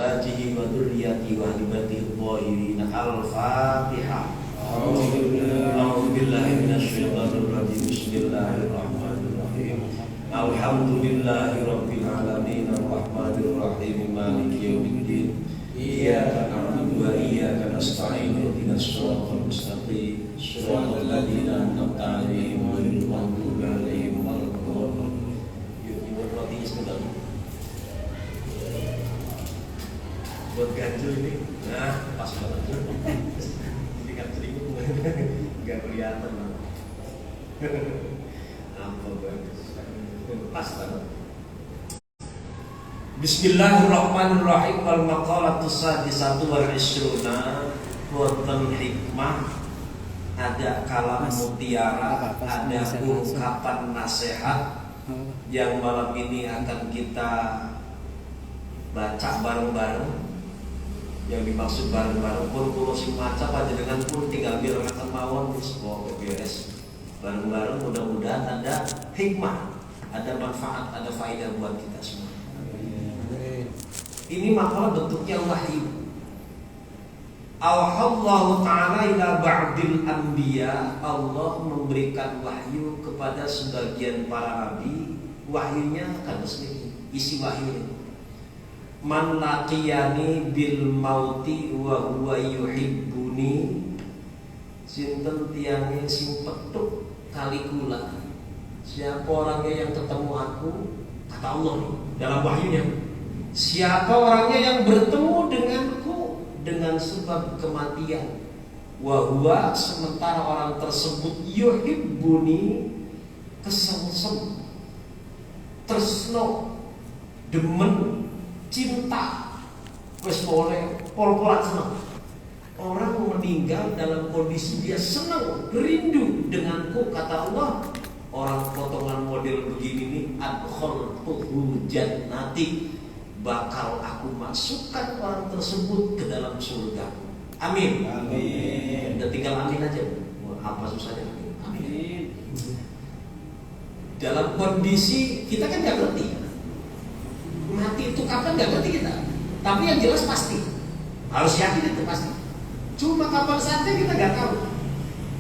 azwajihi wa dzurriyyatihi wa hibatihi dhahirina. Al-Fatihah. A'udzu billahi minasyaitonir rajim. Bismillahirrahmanirrahim. Alhamdulillahi rabbil alamin arrahmanir rahim maliki yaumiddin. Iyyaka na'budu wa iyyaka nasta'in ihdinas siratal mustaqim siratal ladzina an'amta 'alaihim ghairil maghdubi 'alaihim waladdallin. Yuk roti sebentar. Buat ganjil ini. Nah, pas banget. Ini kan selingkuh. Enggak kelihatan. Apa bagus. Pas banget. Bismillahirrahmanirrahim. Al-maqalatu sadisatu wal ishruna. Wonten hikmah, ada kalam mutiara, ada ungkapan nasihat yang malam ini akan kita baca bareng-bareng. Yang dimaksud bareng-bareng pun kulo sing maca panjenengan pun tinggal mirengaken mawon wis beres. Bareng-bareng mudah-mudahan ada hikmah, ada manfaat, ada faedah buat kita semua. Ini makalah bentuknya wahyu. Allah Ta'ala ila ba'dil anbiya. Allah memberikan wahyu kepada sebagian para nabi. Wahyunya akan resmi. Isi wahyunya, man laqiyani bil mauti wa huwa yuhibbuni. Sinten tiange sing petuk kali kula. Siapa orangnya yang ketemu aku, kata Allah nih dalam wahyunya, siapa orangnya yang bertemu denganku dengan sebab kematian, wa sementara orang tersebut yuhibbuni, kesengsem, tresno, demen, cinta, wis boleh pol-polan seneng. Orang meninggal dalam kondisi dia senang, rindu denganku, kata Allah. Orang potongan model begini nih, adkhaltuhu jannati, bakal aku masukkan orang tersebut ke dalam surga. Amin. Amin. Udah tinggal amin aja. Apa susahnya? Amin. Dalam kondisi kita kan nggak ngerti, mati itu kapan nggak ngerti kita. Tapi yang jelas pasti, harus yakin itu pasti. Cuma kapan saatnya kita nggak tahu.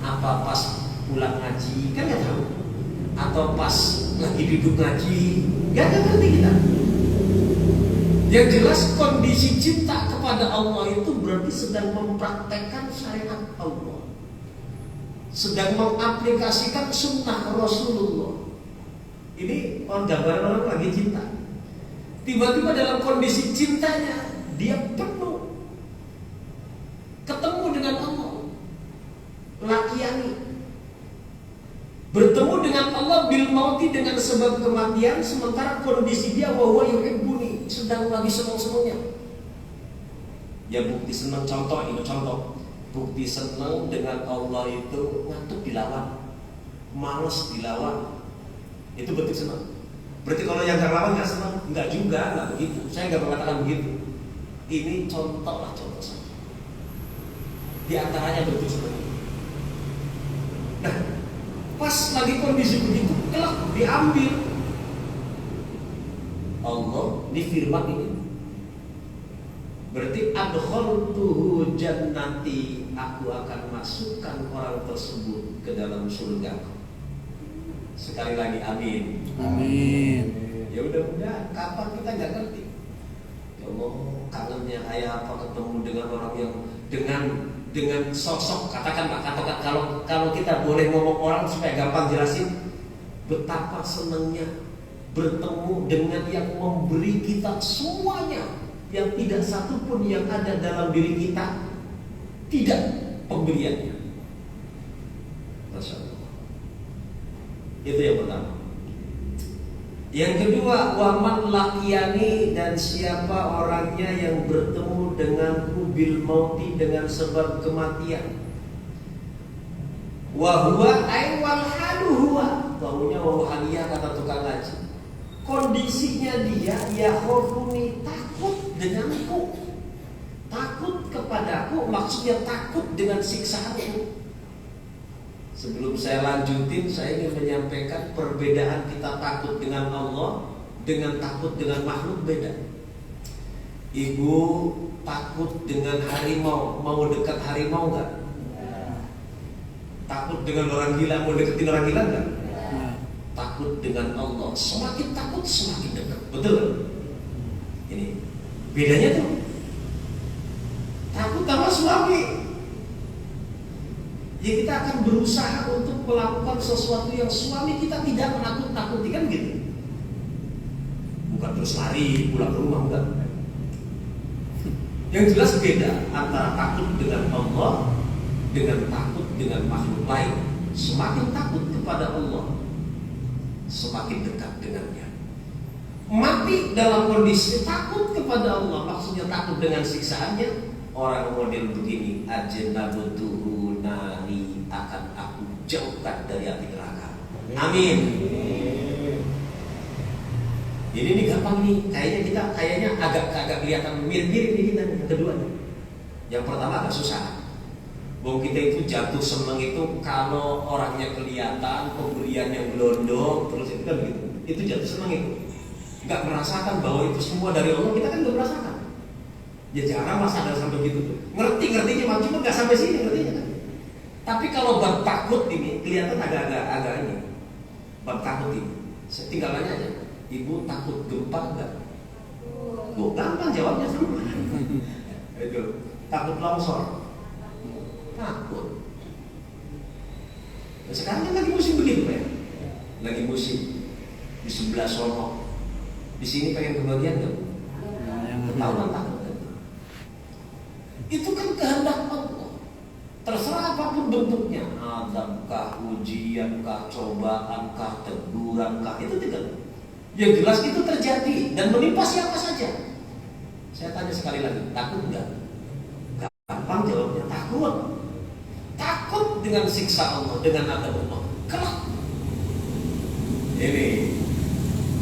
Apa pas pulang ngaji kan nggak tahu, atau pas lagi duduk ngaji nggak ngerti kita. Yang jelas kondisi cinta kepada Allah itu berarti sedang mempraktekkan syariat Allah, sedang mengaplikasikan sunnah Rasulullah. Ini gambaran orang lagi cinta. Tiba-tiba dalam kondisi cintanya dia penuh, ketemu dengan Allah, laqiyani, bertemu dengan Allah bil mauti dengan sebab kematian, sementara kondisi dia wa huwa yuhibbuni, sedang lagi senang-senangnya. Ya bukti senang, contoh ini contoh. Bukti senang dengan Allah itu ngantuk dilawan, malas dilawan. Itu bukti senang. Berarti kalau yang gak lawan gak senang? Enggak juga, enggak begitu. Saya enggak mengatakan begitu. Ini contoh lah, contoh saja. Di antaranya bukti senang. Nah, pas lagi kondisi begitu, kelak diambil Allah di firman ini. Berarti adkhaltuhu jannati, aku akan masukkan orang tersebut ke dalam surga. Sekali lagi amin. Amin. Ya udah, kapan kita nggak ngerti. Ya Allah, kangennya kayak apa ketemu dengan orang yang dengan sosok, katakanlah kalau kita boleh ngomong orang supaya gampang jelasin, betapa senangnya bertemu dengan yang memberi kita semuanya, yang tidak satu pun yang ada dalam diri kita tidak pemberiannya. Masya Allah. Itu yang pertama. Yang kedua, waman laqiyani, dan siapa orangnya yang bertemu denganku bil mauti dengan sebab kematian. Wa huwa ay wal halu huwa, baunya wa haliyah kata tukang ngaji. Kondisinya dia ya khofuni, takut denganku, takut kepadaku, maksudnya takut dengan siksaanku. Sebelum saya lanjutin, saya ingin menyampaikan perbedaan kita takut dengan Allah dengan takut dengan makhluk beda. Ibu takut dengan harimau, mau dekat harimau nggak? Takut dengan orang gila, mau deketin orang gila nggak? Takut dengan Allah, semakin takut semakin dekat, betul? Ini bedanya tuh. Takut sama suami, ya kita akan berusaha untuk melakukan sesuatu yang suami kita tidak menakut-nakuti, kan gitu. Bukan terus lari pulang ke rumah, enggak. Yang jelas beda antara takut dengan Allah dengan takut dengan makhluk lain. Semakin takut kepada Allah, semakin dekat dengannya. Mati dalam kondisi takut kepada Allah, maksudnya takut dengan siksaannya. Orang model begini, ajnabutuhu nari, akan aku jauhkan dari api neraka. Amin. Ini gampang nih, kayaknya agak kelihatan mirip-mirip nih kita nih, kedua nih. Yang pertama agak susah. Bahwa kita itu jatuh seneng itu kalau orangnya kelihatan, pemberiannya gelondong, terus itu kan gitu. Itu jatuh seneng itu. Nggak merasakan bahwa itu semua dari Allah, kita kan nggak merasakan. Ya jarang masa ada sampai gitu tuh. Ngertinya cuma nggak sampai sini ngertinya kan. Tapi kalau bab takut ini kelihatan agak ini. Bab takut ini, tinggal nanya aja. Ibu takut gempa enggak? Oh, gampang jawabnya semua. Itu takut longsor. Takut. Nah, sekarang kan lagi musim begitu ya. Lagi musim di sebelah sono. Di sini pengen kebagian enggak? Ketahuan takut. Itu kan kehendak Allah. Terserah apapun bentuknya, adabkah, ujiankah, cobaankah, tegurankah, itu tidak. Yang jelas itu terjadi dan menimpa siapa saja. Saya tanya sekali lagi, takut enggak? Gampang jawabnya, takut. Takut dengan siksa Allah, dengan adab Allah. Kelak. Ini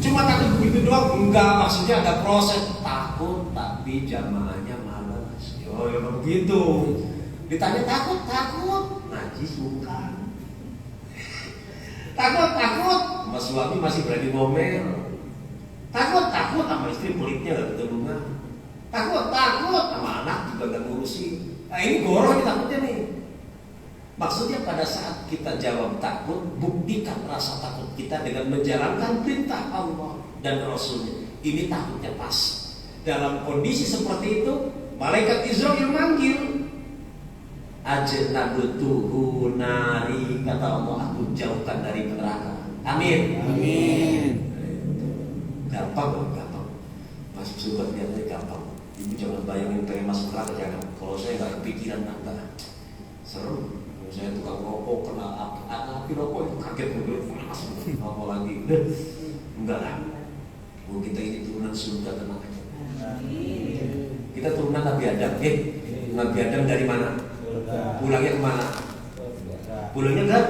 cuma takut begitu doang? Enggak, maksudnya ada proses. Takut tapi jamaahnya malas. Oh ya begitu. Ditanya takut, najis bukan. Takut, sama suami masih berani ngomel. Takut, sama istri pelitnya gak ketulungan. Takut, sama anak juga gak ngurusin. Nah ini goroh nih takutnya nih. Maksudnya pada saat kita jawab takut, buktikan rasa takut kita dengan menjalankan perintah Allah dan Rasulnya. Ini takutnya pas. Dalam kondisi seperti itu, malaikat Israil manggil, ajnabutuhu nari, kata Allah, aku jauhkan dari neraka. Amin. Gampang. Masuk surga ternyata gampang. Ibu jangan bayangin pengen masuk neraka, jangan. Kalau saya nggak kepikiran neraka, seru. Saya tukang rokok kena api rokok itu kaget begitu panas. Apa lagi? Enggak lah. Kita ini turunan surga, tenang aja. Kita turunan Nabi Adam. Nabi Adam dari mana? Pulangnya kemana? Pulangnya kan?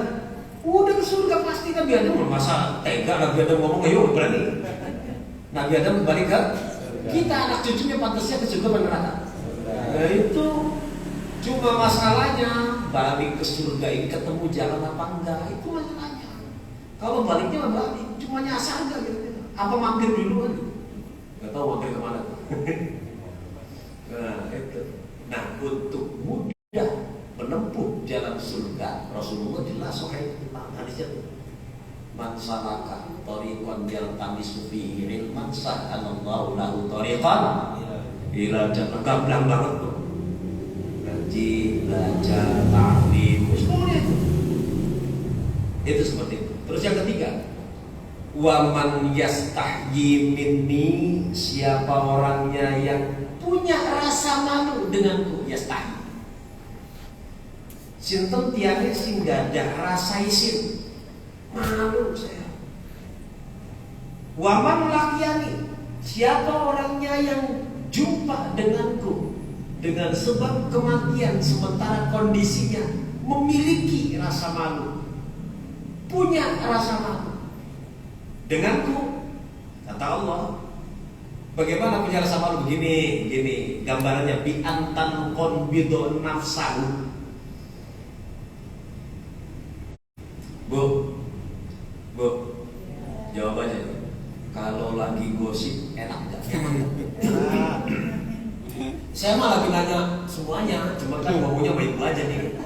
Udah ke surga pasti. Nabi Adam. Masa tega Nabi Adam ngomong ayo berani? Nabi Adam kembali ke kita, anak cucunya pantasnya ke surga atau neraka? Nah itu cuma masalahnya balik ke surga ini ketemu jalan apa enggak, itu masalahnya. Kalau baliknya balik cuma nyasar enggak gitu. Apa mampir dulu kan? Gak tahu mampir kemana. Nah itu. Nah untuk mudah menempuh jalan surga, Rasulullah jelas sahih tentang hadisnya itu. Man salaka tariqan yaltamisu fihi ilman sahhalallahu lahu tariqan ila jannah. Gamblang banget tuh. Ngaji, belajar, ta'lim, semuanya itu seperti itu. Terus yang ketiga, wa man yastahyi minni, siapa orangnya yang punya rasa malu denganku, yastahyi. Sinten tiane sing gadah rasa isin, malu saya. Wa man lakyani, siapa orangnya yang jumpa denganku dengan sebab kematian sementara kondisinya memiliki rasa malu, punya rasa malu denganku, kata Allah. Bagaimana punya rasa malu? Begini gambarannya, bi antan konbido nafsahu. Bu, jawabannya kalau lagi gosip enak gak? Saya mah lagi nanya semuanya, cuma kan ngomongnya baik aja nih.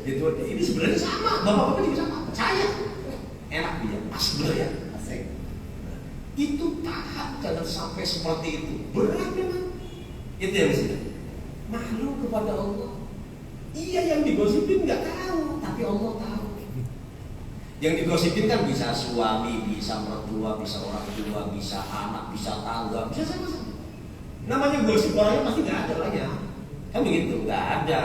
Gitu. Ini sebenarnya sama, bapak-bapak juga sama. Saya enak dia, pas sebenarnya. Itu tahan jangan sampai seperti itu. Berat memang. Itu yang disini. Malu kepada Allah. Iya, yang digosipin nggak tahu, tapi Allah tahu. Yang digosipin kan bisa suami, bisa mertua, bisa orang tua, bisa anak, bisa tangga, bisa sama-sama. Namanya gosip orangnya pasti nggak ada lah ya. Kan begitu, nggak ada.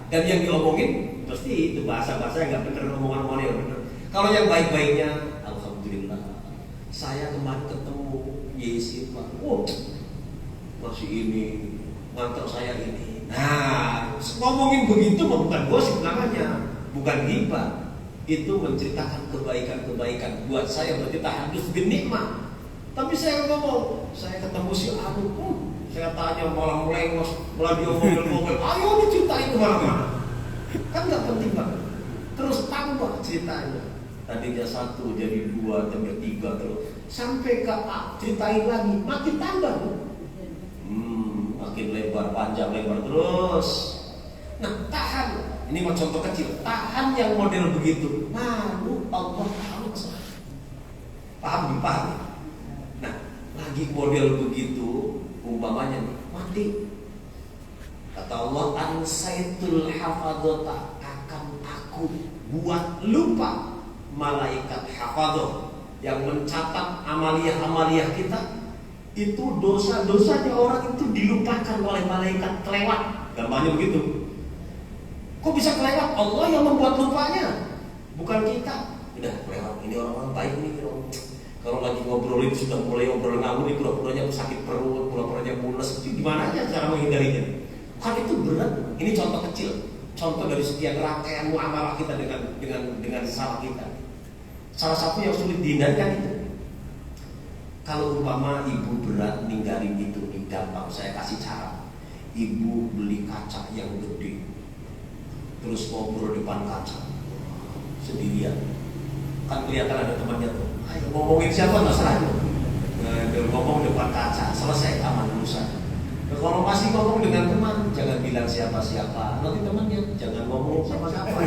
Dan yang diomongin pasti itu bahasa-bahasa yang nggak benar, omongan-omongan yang benar. Kalau yang baik-baiknya, alhamdulillah. Saya kemarin ketemu Yesus, Pak. Oh, masih ini, ngantar saya ini. Nah, ngomongin begitu bukan gosip namanya, bukan ghibah. Itu menceritakan kebaikan-kebaikan. Buat saya berarti tahadus bin nikmah. Tapi saya ngomong, saya ketemu si Anu, saya tanya malah melengos, malah diomongin-omongin. Ayo diceritain kemana-mana. Kan nggak penting banget. Terus tambah ceritanya. Tadinya 1 jadi 2, jadi 3 terus sampai ke A, ceritain lagi, makin tambah. Makin lebar, panjang, lebar terus. Nah, tahan. Ini mau contoh kecil. Tahan yang model begitu. Malu Allah tahu. Paham? Nah, lagi model begitu, umpamanya nih, mati. Kata Allah, ansaitul hafadzata, akan aku buat lupa malaikat hafadzah yang mencatat amaliyah-amaliyah kita. Itu dosa-dosanya orang itu dilupakan oleh malaikat kelewat. Gampangnya begitu. Kok bisa kelewat? Allah yang membuat lupanya, bukan kita. Udah kelewat, ini orang-orang baik nih. Kalau lagi ngobrolin sudah mulai ngobrol ngawur, ini pura-puranya sakit perut, pura-puranya mules. Itu gimana aja cara menghindarinya? Kan itu berat. Ini contoh kecil, contoh dari sekian rangkaian muamalah kita dengan salah kita. Salah satu yang sulit dihindarkan itu. Kalau umpama ibu berat ninggalin itu nih, gampang saya kasih cara. Ibu beli kaca yang gede, terus ngobrol depan kaca sendirian. Kan kelihatan ada temannya tuh. Ayo ngomongin siapa terserah tuh. Ngomong depan kaca, selesai, aman urusan. Nah, kalau masih ngomong dengan teman, jangan bilang siapa-siapa. Nanti temannya jangan ngomong sama siapa.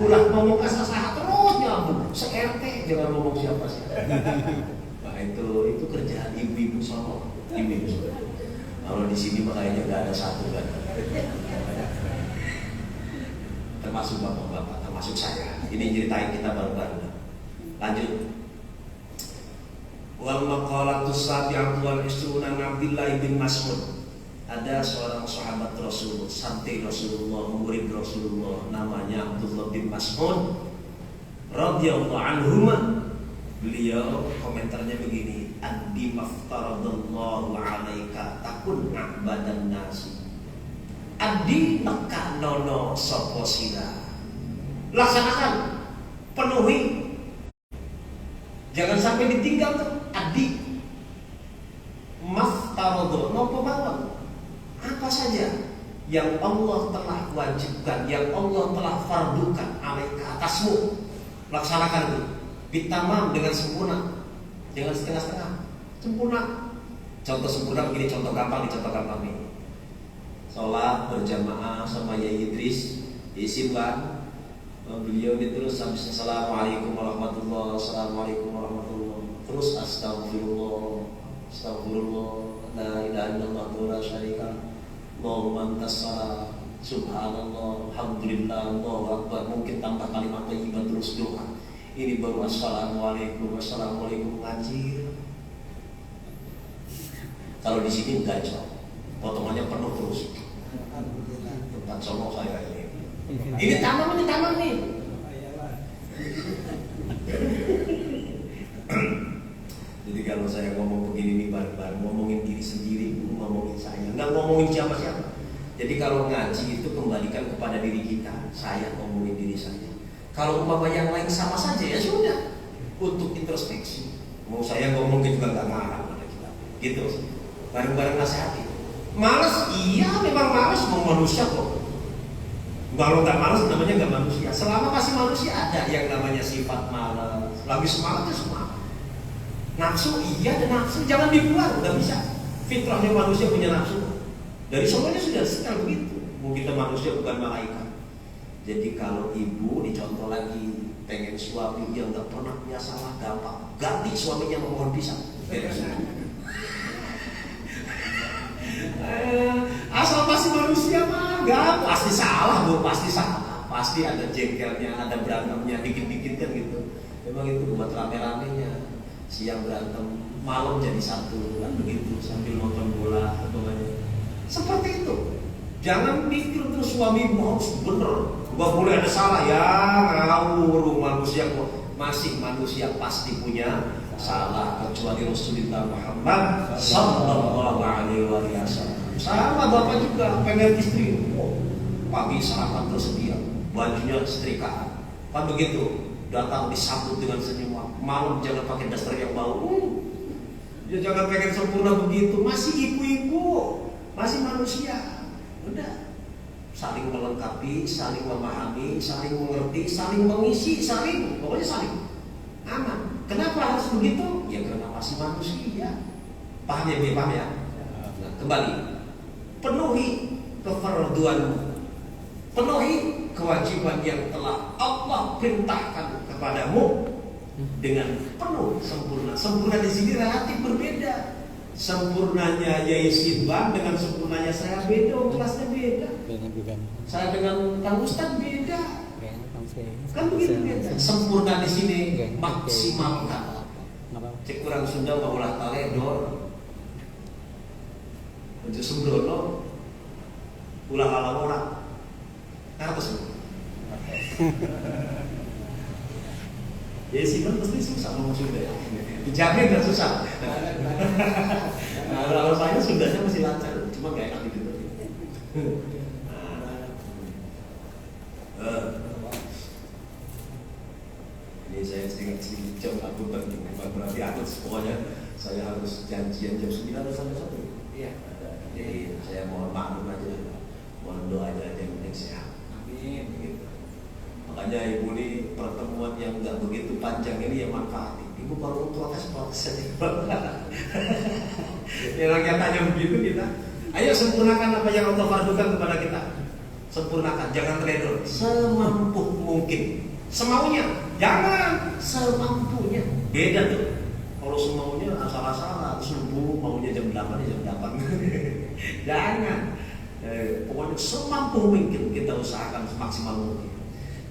Ulah ngomong asal-asal terus nyambung. Se-RT jangan ngomong siapa-siapa. Nah, itu kerjaan ibu-ibu sama ibu-ibu. Kalau di sini makanya nggak ada satu kan. Termasuk bapak-bapak, termasuk saya. Ini ceritain kita baru-baru. Lanjut. Wal maqalatus sabi'atu wal isruna Abdullah bin Mas'ud. Ada seorang sahabat Rasul, santri Rasulullah, murid Rasulullah, namanya Abdullah bin Mas'ud radhiyallahu anhu. Beliau komentarnya begini, "Addi maftaradallahu 'alaika takun a'badan nasi." Addi maka nono sapa sira. Laksanakan, penuhi. Jangan sampai ditinggal tuh. Addi maftaradallahu nopo mawon. Apa saja yang Allah telah wajibkan, yang Allah telah fardukan alaika atasmu, laksanakan itu. Bitamam, dengan sempurna, jangan setengah-setengah, sempurna. Contoh sempurna begini, contoh gampang nih. Sholat berjamaah sama Yai Idris diisi kan. Beliau ini terus habis assalamualaikum warahmatullahi wabarakatuh, assalamualaikum warahmatullahi wabarakatuh, terus astagfirullah, la ilaha illallah wa la syarika Allahumma antas salam, subhanallah, alhamdulillah, Allahu akbar. Mungkin tambah kalimat thayyibah terus doa. Ini baru assalamualaikum ngaji. Kalau di sini enggak, potongannya penuh terus. Tempat solo saya ini. Ini tamam nih. Jadi kalau saya ngomong begini nih bareng-bareng, ngomongin diri sendiri, ngomongin saya, nggak ngomongin siapa-siapa. Jadi kalau ngaji itu kembalikan kepada diri kita. Saya ngomongin diri saya. Kalau umpama yang lain sama saja ya sudah, untuk introspeksi. Mau saya ngomong juga nggak marah pada kita. Gitu, bareng-bareng nasihati. Malas, iya memang malas, mau manusia kok. Kalau nggak malas namanya nggak manusia. Selama masih manusia ada yang namanya sifat malas. Lagi semangat ya semangat. Nafsu, iya ada nafsu, jangan dibuang, nggak bisa. Fitrahnya manusia punya nafsu. Dari sononya sudah setel begitu. Mau kita manusia bukan malaikat. Jadi kalau ibu dicontoh lagi pengen suami yang nggak pernah punya salah, gampang ganti suaminya memohon pisah. Asal masih manusia mah nggak pasti salah, bu, pasti salah, pasti ada jengkelnya, ada berantemnya, dikit-dikit kan gitu. Memang itu buat rame-ramenya, siang berantem, malam jadi satu, kan begitu sambil nonton bola atau banyak. Seperti itu. Jangan mikir terus suami harus bener, nggak boleh ada salah ya, ngawur. Manusia masih manusia pasti punya salah, kecuali Rasulullah Muhammad sallallahu alaihi wasallam. Sama bapak juga pengen istri, pagi sarapan tersedia, bajunya setrikaan, kan begitu. Datang disambut dengan senyuman, malam jangan pakai daster yang bau. Ya jangan pengen sempurna begitu, masih ibu-ibu, masih manusia. Udah, saling melengkapi, saling memahami, saling mengerti, saling mengisi, pokoknya saling aman. Kenapa harus begitu? Ya karena masih manusia. Paham ya, paham ya? Nah, kembali, penuhi kefarduanmu, penuhi kewajiban yang telah Allah perintahkan kepadamu dengan penuh sempurna. Sempurna di sini relatif berbeda. Sempurnanya Yai Sidwan dengan sempurnanya saya beda, kelasnya beda. Saya dengan Kang Ustaz beda. Kan begitu beda. Sempurna di sini maksimalkan. Cek kurang Sunda maulah taledor. Untuk sembrono ulah ala orang. Apa sih? Ya sih kan pasti susah ngomong Sunda ya. Dijamin kan susah. Nah, kalau saya Sundanya masih lancar, cuma gak enak gitu. Ini saya sedikit jam aku penting, bukan berarti aku pokoknya saya harus janjian jam 9 atau sampai 1. Iya. Jadi saya mohon maklum aja, mohon doanya aja yang penting sehat. Amin. Gitu. Makanya ibu ini pertemuan yang nggak begitu panjang ini yang manfaat. Ibu kalau protes saja. Yang tanya begitu kita, ayo sempurnakan apa yang Allah fardukan kepada kita. Sempurnakan, jangan teledor. Semampu mungkin, semaunya, jangan semampunya. Beda tuh. Kalau semaunya asal-asalan, subuh maunya jam 8 jam 8. Jangan. Pokoknya semampu mungkin kita usahakan semaksimal mungkin.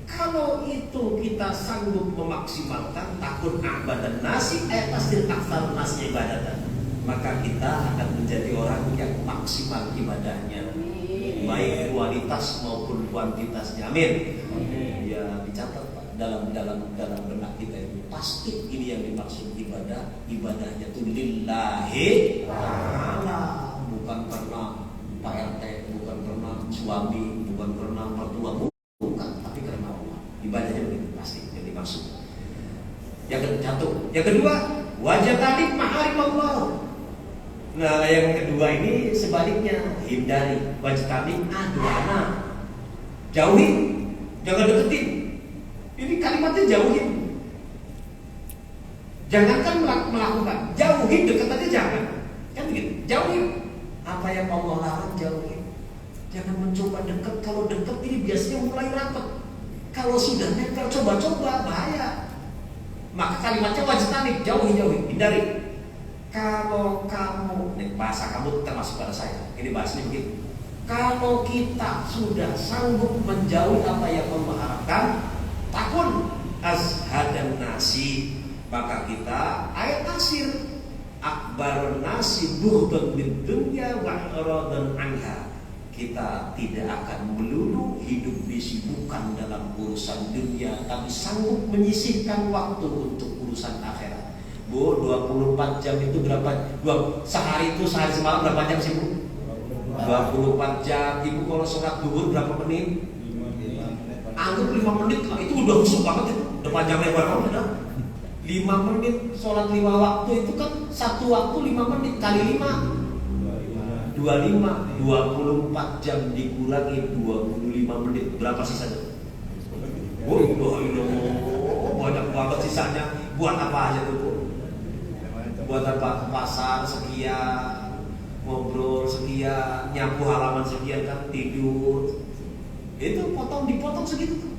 Kalau itu kita sanggup memaksimalkan takun abadan nasi tasdil aksar nasi ibadatan, maka kita akan menjadi orang yang maksimal ibadahnya, baik kualitas maupun kuantitasnya. Amin. Ya dicatat Pak, dalam benak kita ini pasti ini yang dimaksud ibadahnya itu lillahi ta'ala, bukan karena Pak RT, bukan karena suami, bukan karena mertua, bukan, tapi karena Allah. Ibadahnya begitu pasti yang dimaksud. Yang kedua, wajah talib maharim Allah. Nah, yang kedua ini sebaliknya, hindari wajah talib aduana. Jauhi, jangan deketin. Ini kalimatnya jauhin. Jangankan melakukan, jauhin, dekat aja jangan. Kan begitu, jauhin. Apa yang Allah larang jauhin. Jangan mencoba dekat. Kalau dekat ini biasanya mulai rapat. Kalau sudah nempel coba-coba bahaya. Maka kalimatnya wajib tanik, jauhi, hindari. Kalau kamu, nih bahasa kamu termasuk pada saya. Ini bahasanya begitu. Kalau kita sudah sanggup menjauhi apa yang Allah harapkan, takun azhadan nasi, maka kita ayat tasir akbar nasi buhdun bid dunya wa iradan anha. Kita tidak akan melulu hidup disibukkan dalam urusan dunia, tapi sanggup menyisihkan waktu untuk urusan akhirat. Bu, 24 jam itu berapa? Sehari semalam berapa jam sih Bu? 24 jam. Ibu kalau sholat duhur berapa menit? Anggap 5 menit lah, itu udah busuk banget itu. Udah panjang lebar banget udah. 5 menit sholat 5 waktu itu kan satu waktu 5 menit kali 5 25, 24 jam dikurangi 25 menit, berapa sisanya? Banyak banget sisanya. Buat apa aja tuh Bu? Buat apa? Ke pasar sekian, ngobrol sekian, nyapu halaman sekian kan, tidur. Itu dipotong segitu tuh.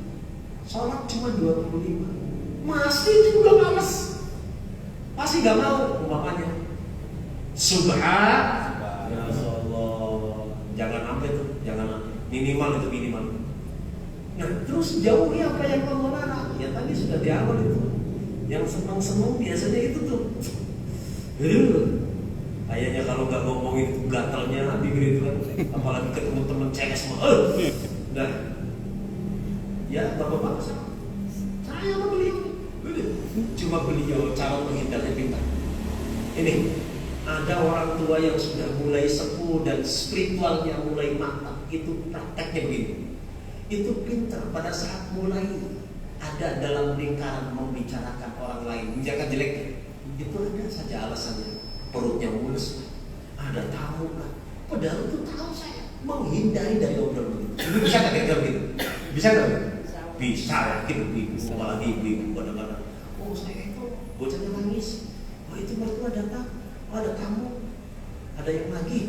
Sholat cuma 25. Masih juga males. Masih gak mau umpamanya. Subhan. Ya Allah. Jangan sampai tuh, jangan minimal itu minimal. Nah, terus jauhi apa yang Allah larang. Ya tadi sudah di awal itu. Yang senang-senang biasanya itu tuh. Kayaknya kalau nggak ngomongin itu gatalnya bibir itu kan. Apalagi ketemu temen cewek semua. Udah. Ya, bapak-bapak saya sama beliau. Cuma beliau cara menghindarnya pintar. Ini ada orang tua yang sudah mulai sepuh dan spiritualnya mulai mantap. Itu prakteknya begini. Itu pintar pada saat mulai ada dalam lingkaran membicarakan orang lain, menjaga jeleknya. Itu ada saja alasannya. Perutnya mulus, ada tamu lah. Padahal itu tahu saya menghindari dari obrolan itu. Bisa nggak kayak gitu? Bisa nggak? Bisa yakin ibu, apalagi ibu kadang-kadang. Oh saya itu bocahnya nangis. Oh itu mertua datang. Oh ada tamu. Ada yang lagi.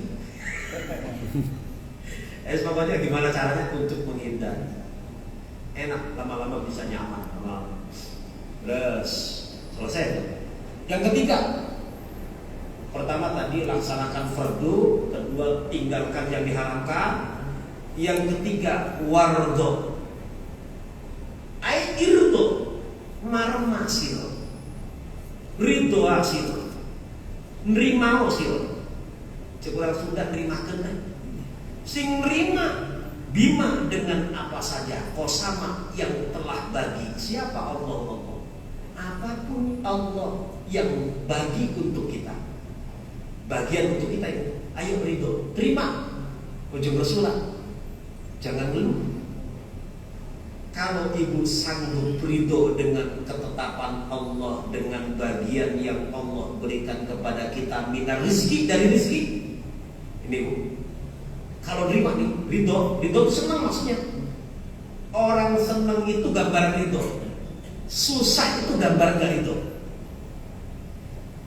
Pokoknya gimana caranya untuk menghindari. Enak, lama-lama bisa nyaman. Terus selesai. Yang ketiga, pertama tadi laksanakan fardu, kedua tinggalkan yang diharamkan, yang ketiga wardo, irdo, marma siro, ridho siro, nrimao siro. Coba sudah terima kena. Sing nerima bima dengan apa saja kosama yang telah bagi siapa Allah. Apapun Allah yang bagi untuk kita, bagian untuk kita itu, ayo ridho, terima. Ujung Rasulullah, jangan ngeluh. Kalau ibu sanggup ridho dengan ketetapan Allah, dengan bagian yang Allah berikan kepada kita minar rizki, dari rizki, ini bu. Kalau terima nih, ridho itu senang maksudnya. Orang senang itu gambaran ridho. Susah itu gambar gak ridho.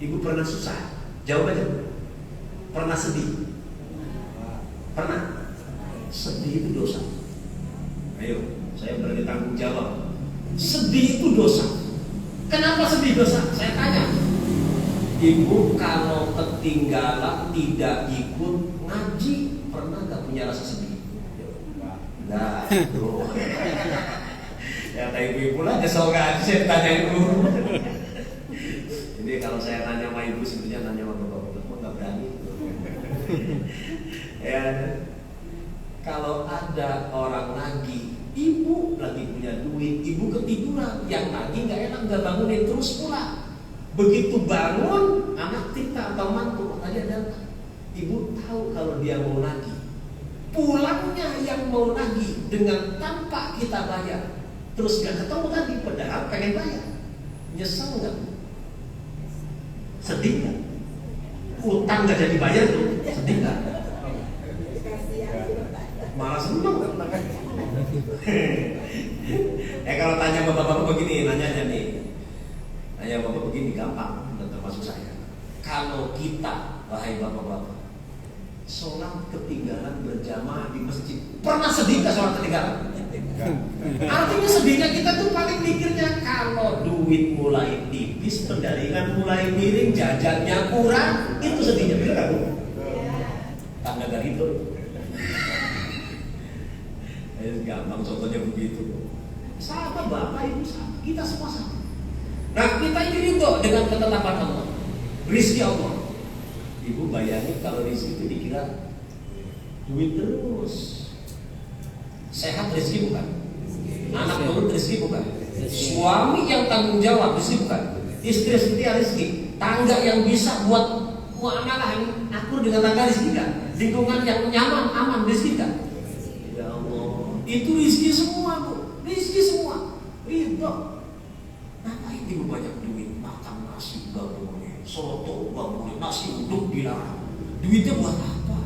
Ibu pernah susah? Jawab aja. Pernah sedih? Pernah? Sedih itu dosa. Ayo, saya berani tanggung jawab. Sedih itu dosa. Kenapa sedih dosa? Saya tanya. Ibu kalau ketinggalan tidak ikut ngaji, pernah gak punya rasa sedih? Nah, tuh. Ya tanya ibu lah, nyesel ngaji, saya tanya ibu. Jadi kalau saya nanya sama ibu, sebenarnya nanya sama bapak, nggak berani. Ya, kalau ada orang lagi, ibu lagi punya duit, ibu ketiduran, yang lagi nggak enak, nggak bangunin terus pulang. Begitu bangun, anak kita atau mantu tadi ada, ibu tahu kalau dia mau lagi, pulangnya yang mau lagi dengan tanpa kita bayar, terus nggak ketemu tadi, padahal pengen bayar, nyesel nggak? Sedih nggak? Utang nggak jadi bayar tuh, sedih nggak? Malah seneng. Kalau tanya bapak-bapak begini, nanya nih. Nanya bapak begini gampang, dan termasuk saya. Kalau kita, wahai bapak-bapak, sholat ketinggalan berjamaah di masjid, pernah sedih nggak sholat ketinggalan? Artinya sedihnya kita tuh paling mikirnya kalau duit mulai tipis, pendaringan mulai miring, jajannya kurang, itu sedihnya, bener nggak bu? Tanda dari itu. Gampang contohnya begitu. Sama bapak ibu sama, kita semua sama. Nah kita ini ridho dengan ketetapan Allah, rizki Allah. Ibu bayangin kalau rizki itu dikira duit terus. Sehat rizki bukan? Anak turun rizki bukan? Suami yang tanggung jawab rizki bukan? Istri setia rizki. Tangga yang bisa buat muamalah yang akur dengan tangga rizki kan? Lingkungan yang nyaman, aman rizki kan? Ya Allah, itu rizki semua bu, rizki semua. Ridho. Ngapain ibu banyak duit? Makan nasi gak boleh, soto gak boleh, nasi uduk dilarang. Duitnya buat apa?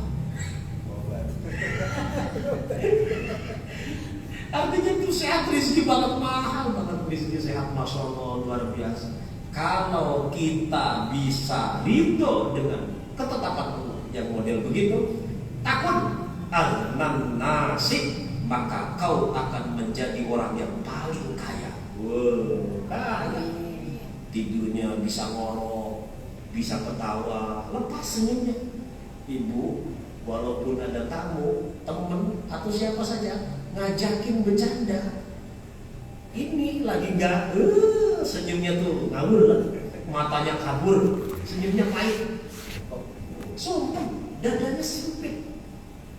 Artinya itu sehat, rezeki banget, mahal banget rezeki sehat, masya Allah, luar biasa. Kalau kita bisa ridho dengan ketetapan Allah, yang model begitu, takun al-nan nasib, maka kau akan menjadi orang yang paling kaya. Wow, kaya. Tidurnya bisa ngorok, bisa ketawa, lepas senyumnya. Ibu, walaupun ada tamu, temen atau siapa saja ngajakin bercanda, ini lagi enggak, senyumnya tuh ngawur lah, matanya kabur, senyumnya pahit. Sumpah, dadanya sempit,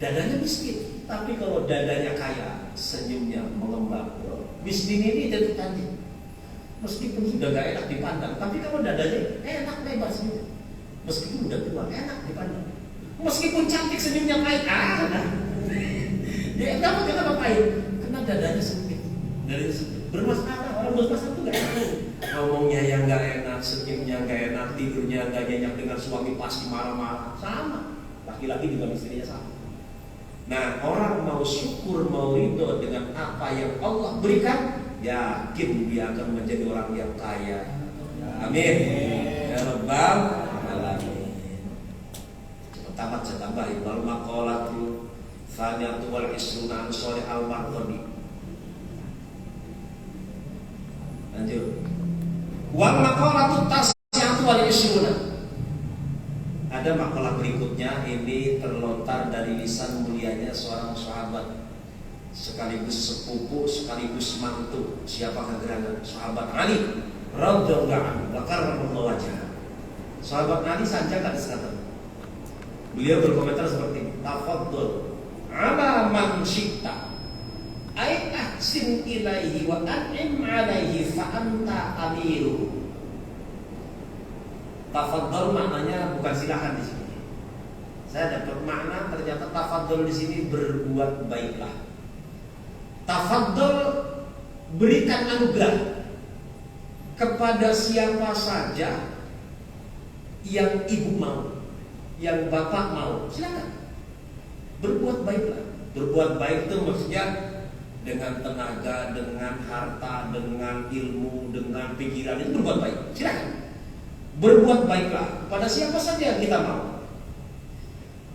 dadanya miskin. Tapi kalau dadanya kaya, senyumnya mengembang. Miskin ini jadi tadi, meskipun sudah gak enak dipandang, tapi kalau dadanya enak lebar senyumnya. Meskipun udah tua, enak dipandang. Meskipun cantik, senyumnya pahit. Ya kenapa pahit? Karena dadanya sempit. Dadanya sempit. Bermasalah, orang bermasalah itu gak enak. Ngomongnya yang gak enak, senyumnya gak enak, tidurnya gak nyenyak, dengan suami pasti marah-marah. Sama, laki-laki juga istrinya sama. Nah, orang mau syukur, mau ridho dengan apa yang Allah berikan, yakin dia akan menjadi orang yang kaya. Amin. Ya Rabbal Alamin. Cepat tamat saya tambahin. Wal maqalatu tsaniyatu wal isruna an sholih al-Marghani. Lanjut. Wal maqalatu tasi'atu wal isruna. Ada makalah berikutnya, ini terlontar dari lisan mulianya seorang sahabat sekaligus sepupu sekaligus mantu. Siapakah gerangan? Sahabat Ali radhiyallahu anhu wa karramallahu wajhahu. Sahabat Ali saja kan sekatan. Beliau berkomentar seperti ini, tafaddal ala man syi'ta ay ahsin ilaihi wa an'im alaihi fa anta amiru. Tafadhol maknanya bukan silakan di sini. Saya dapat makna ternyata tafadhol di sini berbuat baiklah. Tafadhol berikan anugerah kepada siapa saja yang ibu mau, yang bapak mau, silakan. Berbuat baiklah. Berbuat baik itu maksudnya dengan tenaga, dengan harta, dengan ilmu, dengan pikiran, itu berbuat baik. Silakan. Berbuat baiklah pada siapa saja yang kita mau.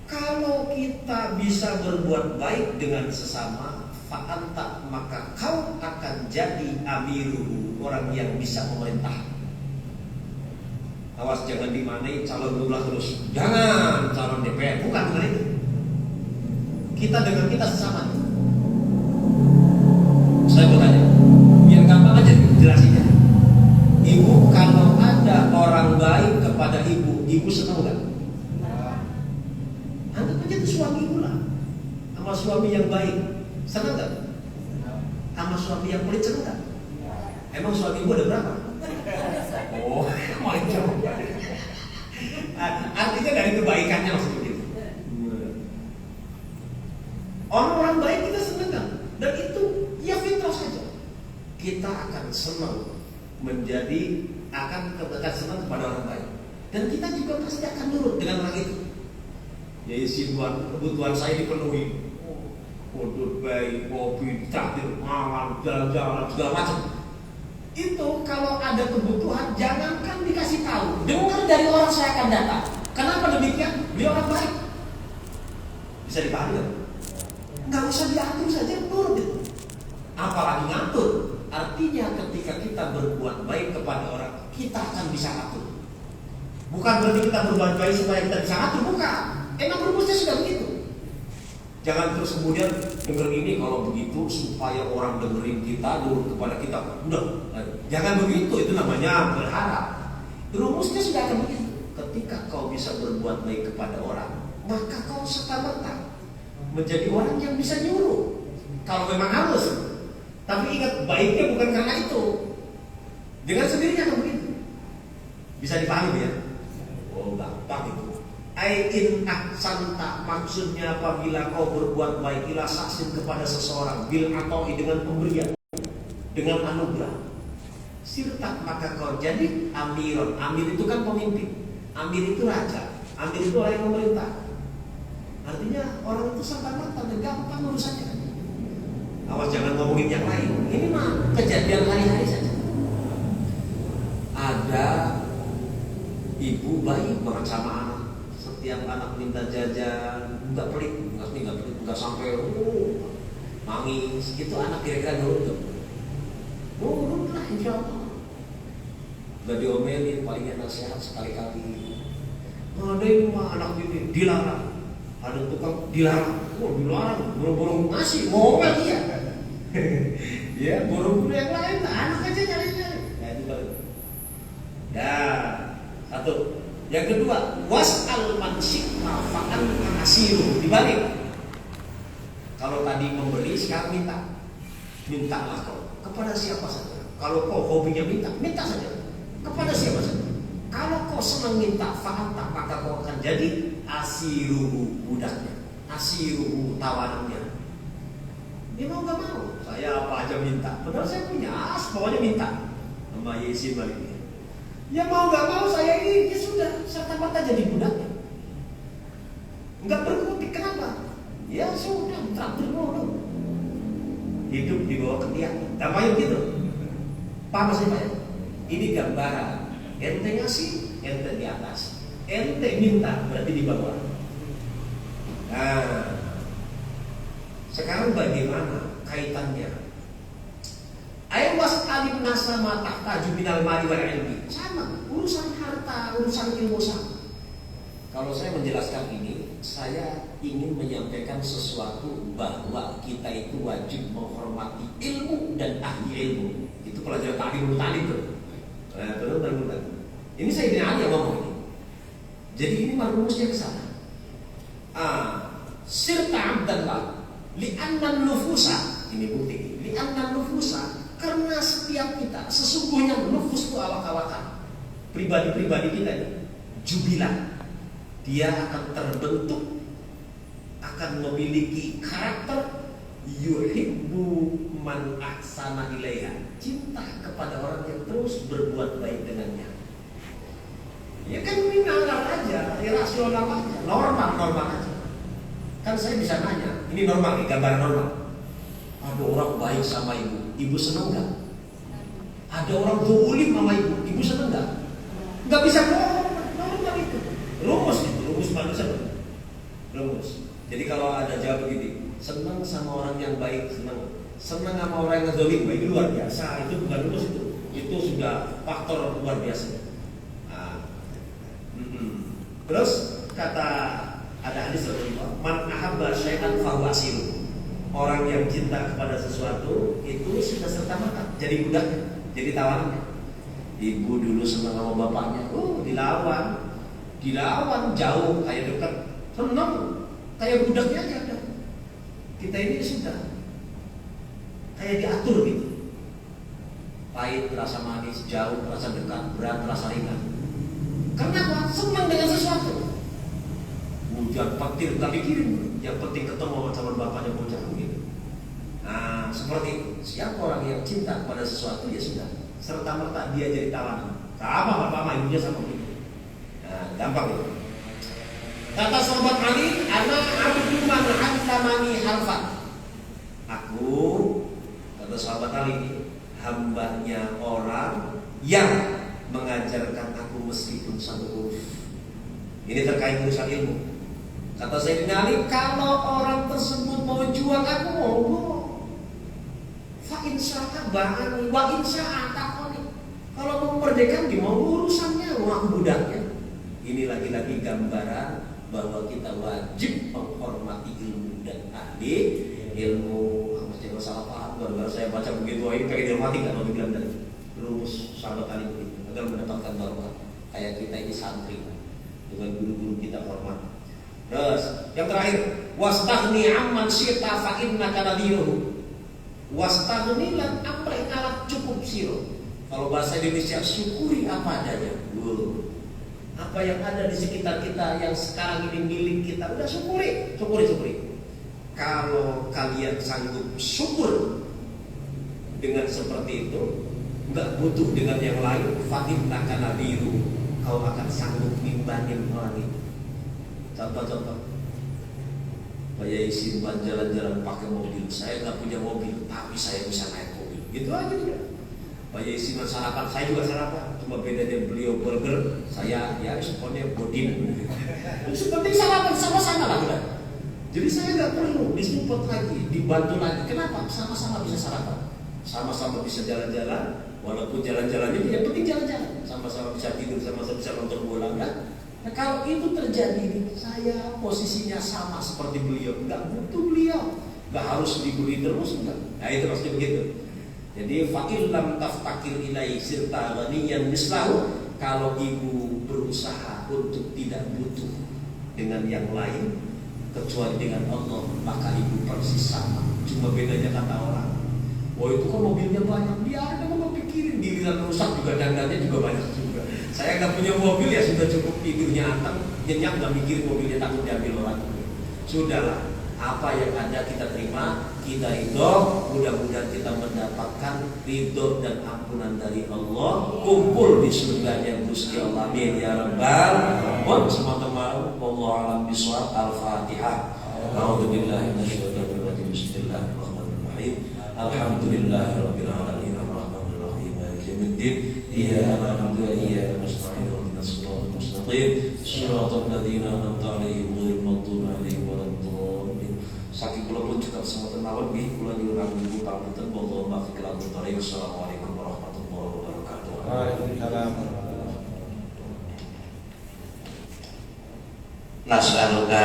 Kalau kita bisa berbuat baik dengan sesama, fa'anta, maka kau akan jadi amiru, orang yang bisa memerintah. Awas jangan dimanai calon lurah terus. Jangan calon DPR, bukan itu. Kita dengan kita sesama. Saya bertanya, biar gampang aja jelasinnya. Ibu, kalau ada orang baik kepada ibu, ibu senang nggak? Anggap aja itu suami ibu lah, sama suami yang baik, senang nggak? Sama suami yang pelit senang nggak? Emang suami ibu ada berapa? Oh, macam. Artinya dari kebaikannya maksudnya. Orang-orang baik kita senang nggak? Dan itu ya fitrah saja. Kita akan senang menjadi akan senang kepada orang baik, dan kita juga pasti akan nurut dengan orang itu. Ya isi kebutuhan saya dipenuhi, untuk baik, kopi, traktir, makan, jalan-jalan segala macam. Itu kalau ada kebutuhan jangankan dikasih tahu, dengar dari orang saya akan datang. Kenapa demikian? Dia orang baik. Bisa dipahami nggak? Nggak usah diatur saja, nurut itu. Apalagi ngatur. Artinya ketika kita berbuat baik kepada orang, kita akan bisa atur. Bukan berarti kita berbuat baik supaya kita bisa atur, bukan. Emang rumusnya sudah begitu. Jangan terus kemudian denger ini kalau begitu supaya orang dengerin kita, nurut kepada kita. Udah, jangan begitu. Itu namanya berharap. Rumusnya sudah akan begitu. Ketika kau bisa berbuat baik kepada orang, maka kau serta-merta menjadi orang yang bisa nyuruh. Kalau memang harus. Tapi ingat, baiknya bukan karena itu. Dengan sendirinya akan begitu. Bisa dipahami ya? Oh, gampang itu. Ain ahsanta, maksudnya apabila kau berbuat baik ila saksin kepada seseorang, bil atoi, dengan pemberian, dengan anugerah, sirta, maka kau jadi amiron. Amir itu kan pemimpin. Amir itu raja. Amir itu orang yang memerintah. Artinya orang itu serta-merta dan gampang urusannya. Awas jangan ngomongin yang lain. Ini mah kejadian hari-hari saja. Ada ibu baik banget sama anak, setiap anak minta jajan, nggak pelit, nggak sampai nangis. Itu anak kira-kira nurut. Nurut lah insya Allah. Nggak diomelin, palingnya nasihat sekali-kali. Ada yang anak ini dilarang, ada tukang dilarang, dilarang, burung-burung ngasih, mau nggak dia? Ya, burung-burung yang lain, anak aja nyari-nyari. Ya itu baru. Ya, satu. Yang kedua, was'al man syi'ta fa'an asiru. Dibalik. Kalau tadi memberi, sekarang minta. Mintalah kau kepada siapa saja. Kalau kau hobinya minta saja kepada siapa saja. Kalau kau senang minta fa'anta, maka kau akan jadi asiruhu, budaknya, asiruhu, tawanannya. Dia mau gak mau, saya apa aja minta. Padahal saya punya, pokoknya minta. Sama Yesin balik dia. Ya mau gak mau saya ini, ya sudah, serta-merta jadi budaknya. Enggak berkutik, kenapa? Ya sudah, traktir dulu. Hidup di bawah ketiak. Gampang gitu. Paham maksudnya Pak ya? Ini gambaran. Ente ngasih, ente di atas. Ente minta, berarti di bawah. Nah, sekarang bagaimana kaitannya? Awas alim nasa mata taju minal mali wal ilmi. Sama, urusan harta, urusan ilmu sama. Kalau saya menjelaskan ini, saya ingin menyampaikan sesuatu bahwa kita itu wajib menghormati ilmu dan ahli ilmu. Itu pelajaran ta'limul ta'lim tuh. Benar. Ini saya tidak hanya ngomong ini. Jadi ini rumusnya ke sana. Sirta abdallah li'annan nufusa. Ini bukti. Li'annan nufusa, karena setiap kita sesungguhnya nufus itu awak-awakan. Pribadi-pribadi kita ini jubilah. Dia akan terbentuk, akan memiliki karakter yuhibbu man ahsana ilaiha, cinta kepada orang yang terus berbuat baik dengannya. Ya kan ini nalar aja, irasional aja, normal aja. Kan saya bisa nanya, ini normal nih, gambaran normal. Ada orang baik sama ibu seneng nggak? Ada orang zalim sama ibu seneng nggak? Nggak bisa bohong, normal itu. Rumus manusia. Rumus. Jadi kalau ada jawab begini, senang sama orang yang baik, senang sama orang yang zalim, itu luar biasa. Itu bukan rumus itu sudah faktor luar biasa. Terus kata ada hadis Rasulullah, man ahabba syai'an fahuwa asiruh. Orang yang cinta kepada sesuatu itu sudah serta-merta jadi budaknya, jadi tawanannya. Ibu dulu senang sama bapaknya, dilawan jauh kayak dekat, senang kayak budaknya aja ada. Kita ini sudah kayak diatur gitu. Pahit terasa manis, jauh terasa dekat, berat terasa ringan. Kenapa? Senang dengan sesuatu. Hujan petir tak dikirim, yang penting ketemu sama bapaknya bocah gitu. Nah, seperti itu. Siapa orang yang cinta pada sesuatu, ya sudah serta-merta dia jadi tawanan. Sama bapak sama ibunya sama gitu. Nah, gampang itu. Kata sahabat Ali, ana abdu man allamani harfan. Aku, kata sahabat Ali, hambanya orang yang mengajarkan aku meskipun satu huruf. Ini terkait urusan ilmu. Kata Sayyidina Ali, kalau orang tersebut mau jual aku monggo. Fa insya'a ba'ani wa insya'a taqoni. Kalau mau merdeka di mau urusannya, aku budaknya. Ini lagi-lagi gambaran bahwa kita wajib menghormati ilmu dan ahli ilmu. Jangan salah paham, gara-gara saya baca begitu ini pengen dihormati nggak mau dibilang dari rumus sahabat Ali begitu agar mendapatkan barokah. Kayak kita ini santri dengan guru-guru kita hormat. Terus yang terakhir, wastaghni amman syi'ta fa innaka nadhiruhu. Wastaghni lan amri ala cukup siro. Kalau bahasa Indonesia, syukuri apa adanya. Apa yang ada di sekitar kita yang sekarang ini milik kita, udah syukuri. Kalau kalian sanggup syukur dengan seperti itu, nggak butuh dengan yang lain, fa innaka nadhiruhu, kau akan sanggup nimbangin orang itu. Contoh-contoh, Pak Yai Simpan jalan-jalan pakai mobil. Saya nggak punya mobil, tapi saya bisa naik mobil. Gitu aja juga. Pak Yesi sarapan, saya juga sarapan. Cuma bedanya beliau burger, saya ya responnya bodin. Seperti sarapan sama-sama lah kita. Jadi saya nggak perlu disupport lagi, dibantu lagi. Kenapa? Sama-sama bisa sarapan, sama-sama bisa jalan-jalan. Walaupun jalan-jalannya tidak penting jalan-jalan, sama-sama bisa tidur, sama-sama bisa nonton bola kan? Nah kalau itu terjadi, saya posisinya sama seperti beliau, nggak butuh beliau, nggak harus dibeli terus, enggak. Nah itu maksudnya begitu. Jadi fakir lam taftakir ilai sirta ghaniyan mislahu. Kalau ibu berusaha untuk tidak butuh dengan yang lain kecuali dengan Allah, maka ibu persis sama. Cuma bedanya kata orang, oh itu kan mobilnya banyak, dia ada mau pikirin giliran rusak juga dandannya juga banyak juga. Saya nggak punya mobil ya sudah cukup tidurnya anteng, nyenyak nggak mikir mobilnya takut diambil orang. Sudahlah, apa yang ada kita terima, kita ridho, mudah-mudahan kita mendapatkan ridho dan ampunan dari Allah, kumpul di surganya Gusti Allah. Amin ya rabbal alamin. Semata-mata wallahu a'lam bishawab. Al-Fatihah. A'udzubillahi minasyaitonir rajim. Bismillahirrahmanirrahim. Alhamdulillahirabbil alamin. Arrahmanir rahim. Maliki yaumiddin. Iyyaka na'budu wa iyyaka nasta'in. Ihdinas siratal mustaqim. Shiratal ladzina an'amta 'alaihim ghairil maghdubi 'alaihim waladdallin. Saking kula pun juga semua tenawan nggih kula nyuwun ibu pangapunten wallahu muwaffiq ila aqwamit thoriq. Assalamualaikum warahmatullahi wabarakatuh. Waalaikumsalam. Nas'aluka